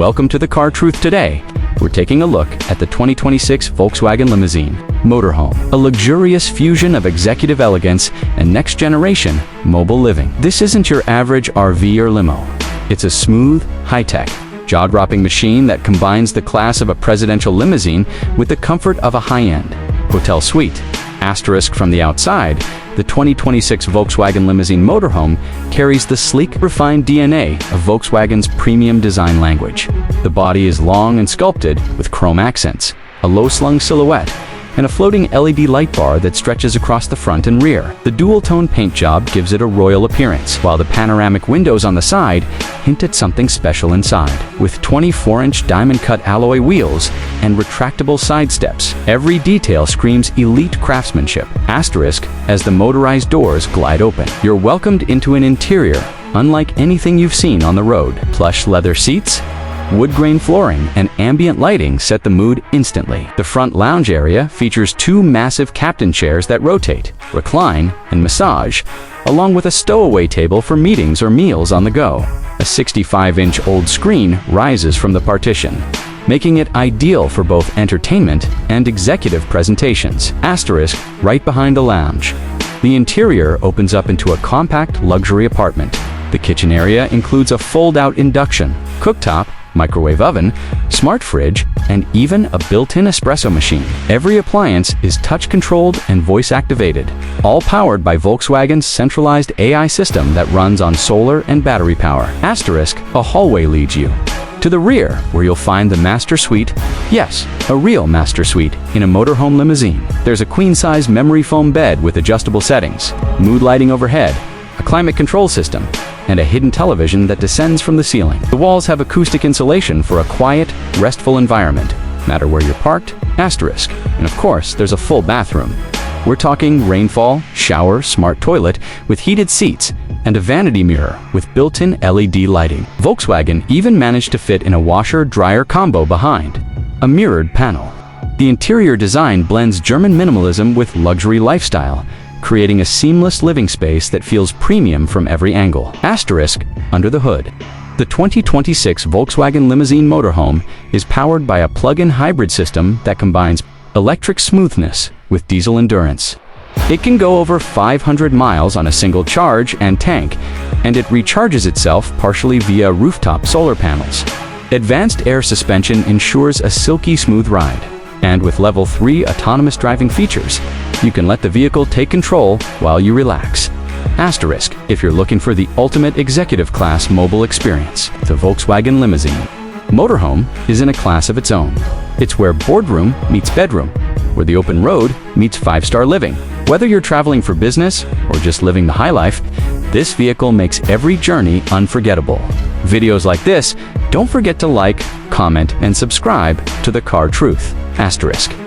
Welcome to the Car Truth today. We're taking a look at the 2026 Volkswagen Limousine Motorhome, a luxurious fusion of executive elegance and next-generation mobile living. This isn't your average RV or limo. It's a smooth, high-tech, jaw-dropping machine that combines the class of a presidential limousine with the comfort of a high-end hotel suite. Asterisk from the outside, the 2026 Volkswagen Limousine Motorhome carries the sleek, refined DNA of Volkswagen's premium design language. The body is long and sculpted with chrome accents, a low-slung silhouette, and a floating LED light bar that stretches across the front and rear. The dual-tone paint job gives it a royal appearance, while the panoramic windows on the side hint at something special inside. With 24-inch diamond-cut alloy wheels and retractable side steps, every detail screams elite craftsmanship. Asterisk as the motorized doors glide open. You're welcomed into an interior unlike anything you've seen on the road. Plush leather seats, wood grain flooring, and ambient lighting set the mood instantly. The front lounge area features two massive captain chairs that rotate, recline, and massage, along with a stowaway table for meetings or meals on the go. A 65-inch old screen rises from the partition, making it ideal for both entertainment and executive presentations. Asterisk right behind the lounge. The interior opens up into a compact luxury apartment. The kitchen area includes a fold-out induction cooktop, microwave oven, smart fridge, and even a built-in espresso machine. Every appliance is touch-controlled and voice-activated, all powered by Volkswagen's centralized AI system that runs on solar and battery power. Asterisk, a hallway leads you to the rear, where you'll find the master suite. Yes, a real master suite in a motorhome limousine. There's a queen-size memory foam bed with adjustable settings, mood lighting overhead, a climate control system, and a hidden television that descends from the ceiling. The walls have acoustic insulation for a quiet, restful environment, no matter where you're parked. Asterisk. And of course, there's a full bathroom. We're talking rainfall, shower, smart toilet with heated seats, and a vanity mirror with built-in LED lighting. Volkswagen even managed to fit in a washer-dryer combo behind a mirrored panel. The interior design blends German minimalism with luxury lifestyle, creating a seamless living space that feels premium from every angle. Asterisk under the hood. The 2026 Volkswagen Limousine Motorhome is powered by a plug-in hybrid system that combines electric smoothness with diesel endurance. It can go over 500 miles on a single charge and tank, and it recharges itself partially via rooftop solar panels. Advanced air suspension ensures a silky smooth ride. And with Level 3 autonomous driving features, you can let the vehicle take control while you relax. Asterisk if you're looking for the ultimate executive class mobile experience. The Volkswagen Limousine Motorhome is in a class of its own. It's where boardroom meets bedroom, where the open road meets five-star living. Whether you're traveling for business or just living the high life, this vehicle makes every journey unforgettable. Videos like this, don't forget to like, comment, and subscribe to The Car Truth. Asterisk.